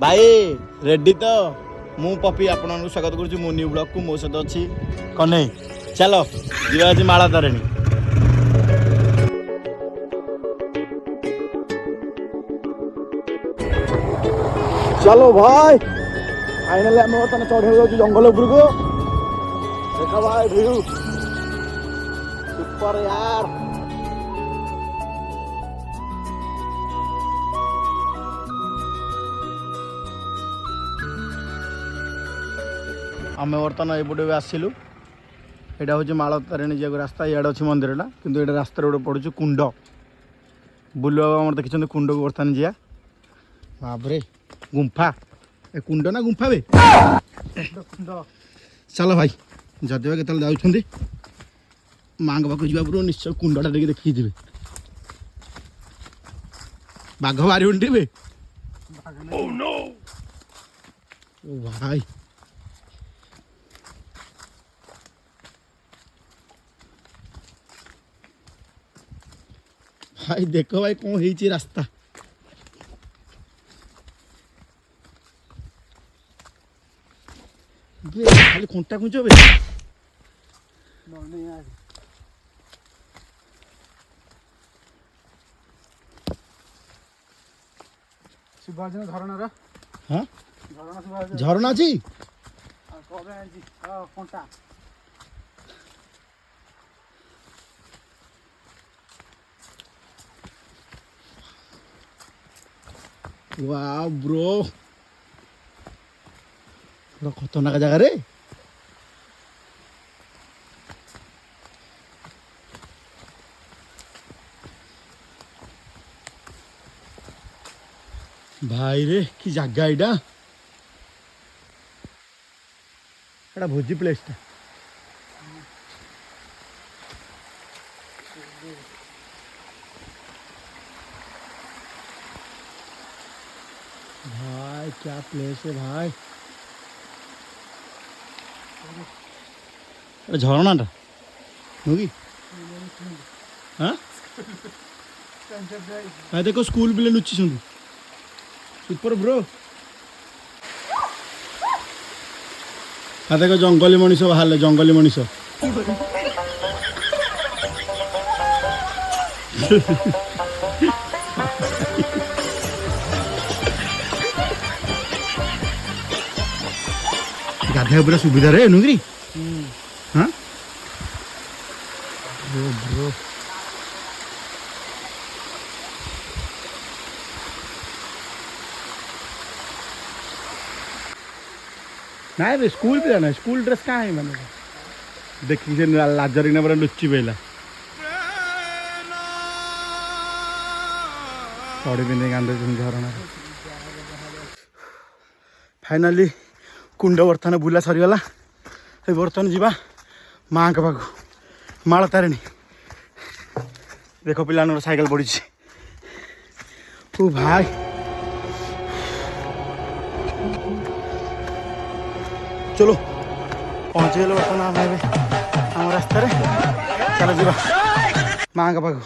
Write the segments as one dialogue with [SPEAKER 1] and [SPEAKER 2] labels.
[SPEAKER 1] भाई रेडी तो मु पपी आपन स्वागत करुँ मो न्यू ब्लॉग को मो सहित अच्छी कन्हई चलो जीवा आज माला तारिणी। चलो भाई फाइनली आम बर्तमान चढ़े जाऊँ जंगल उपरक देख भाई व्यू सुपर यार। आम बर्तमान एपटे भी आसलु यहाँ हूँ माला तारिणी जाक रास्ता इे अच्छी मंदिरटा किंतु ये रास्ता गोटे पड़ू कुंड बुल आम देखते कुंड को बर्तमान जा बाबरे गुंफा ए कुंड ना गुंफा बे चलो भाई जदि के जाऊँ माँ पाक जा पूर्व निश्चय कुंडटा देखी जी बाघ बाहर टे भाई भाई देख भाई कौन हो रास्ता खाली खुंटा खुंच बे
[SPEAKER 2] झरणा
[SPEAKER 1] हाँ झरणा अच्छी वाह ब्रो पूरा खतरनाक जगह रे भाई रे कि जगह एटा भोजी प्लेस टा भाई क्या प्लेस है भाई झरणा टा होगी हाँ भाई देखो स्कूल पिले लुचि सुपर ब्रो हाँ देखो जंगली मनीष बाहर जंगली मनीष गाधा पूरा सुविधा रे नुगरी हाँ ब्रो ब्रो ना रे स्कूल पे जाना स्कूल ड्रेस कहाँ है मैंने देखी से लाजरी ना पूरा लुच्ची पहला पड़ी पिंधे गांधे झरणा फाइनाली कुंड बर्तमान बुला सरीगला बर्तमान जीवा माँ के पाख माला तारिणी देख पिला साइकेल पड़ी ओ भाई चलो पहुँच गए बर्तमान आम आम रास्तार चलो जीवा माँ के पाख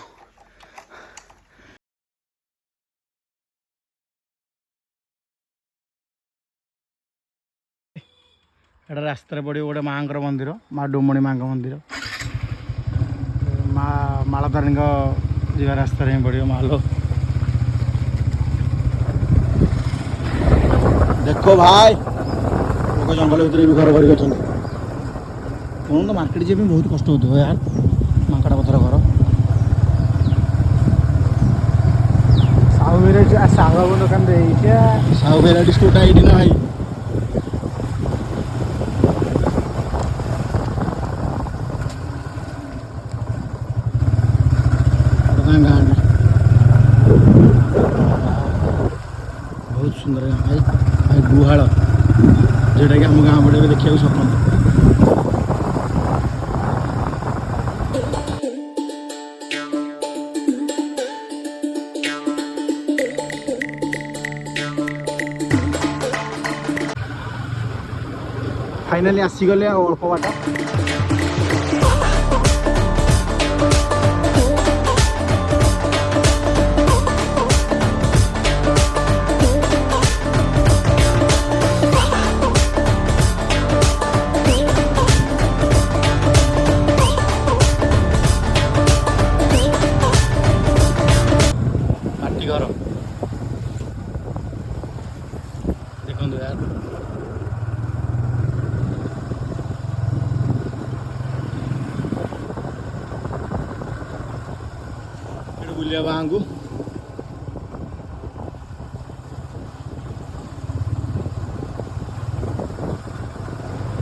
[SPEAKER 1] एटा रास्तार पड़ो गोटे माँ मंदिर माँ डोमणी माँ मंदिर माँ माला तारिणी जीवा रास्तार ही पड़ो मालो देखो भाई लोग जंगल भर भी घर कर कौन तो मार्केट जी बहुत कष्ट हो यार मांकड़ा पथर घर
[SPEAKER 2] साहू दुकान
[SPEAKER 1] साहू भेराइटी स्टोर टा ना भाई बहुत सुंदर है भाई भाई गुहाल जोटा कि आम गाँ पड़े देखा स्वप्न फाइनाली आसीगले अल्प बाट ଦେଖନ୍ତୁ यार ଏଠି ବୁଲିବା ବାହାଙ୍କୁ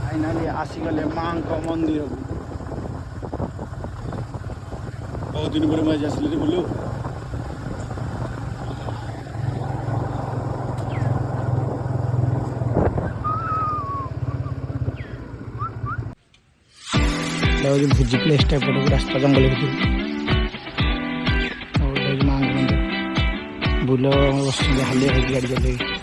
[SPEAKER 1] फाइनाली आसीगले माँ मंदिर बहुत दिन पर मैं आसली बुलू भोजी प्लेस टाइप रास्ता जंगल भितर माँ मंदिर बुल बस हालिया होगी गाड़ी चल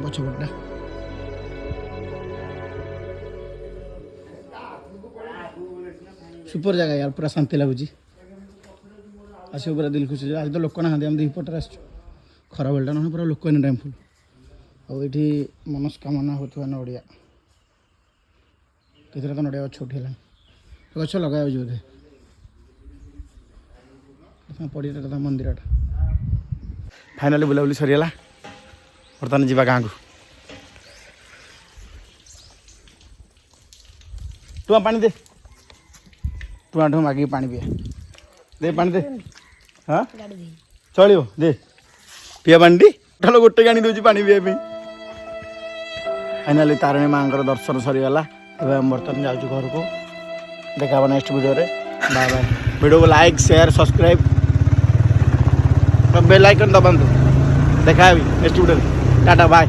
[SPEAKER 1] पछपटा सुपर जगह यार पूरा शांति लगुच आस पूरा दिल खुशी आज तो लोक ना आम दुपटे आस खरा बेलटा ना पूरा लोक टाइम फुल आठी मनस्कामना होता नड़िया कितने तो नड़िया गछ उठेगा गछ लगा बोधे पड़ा मंदिर फाइनाली बुलाबुली सरीगला बर्तमान जावा गाँव को टुआ पानी दे टुआ ठू मागिक पानी पिया दे पानी दे हाँ चलो दे पिया पानी टी चलो गोटे गाड़ी दूसरी पानी पीवा फाइनाली तारिणी माँ दर्शन सरीगला बर्तमान जाऊँ घर को देखा नेक्स्ट वीडियो रे बाय बाय वीडियो को like share subscribe bell icon दबातु देखा नेक्स्ट वीडियो टाटा बाय।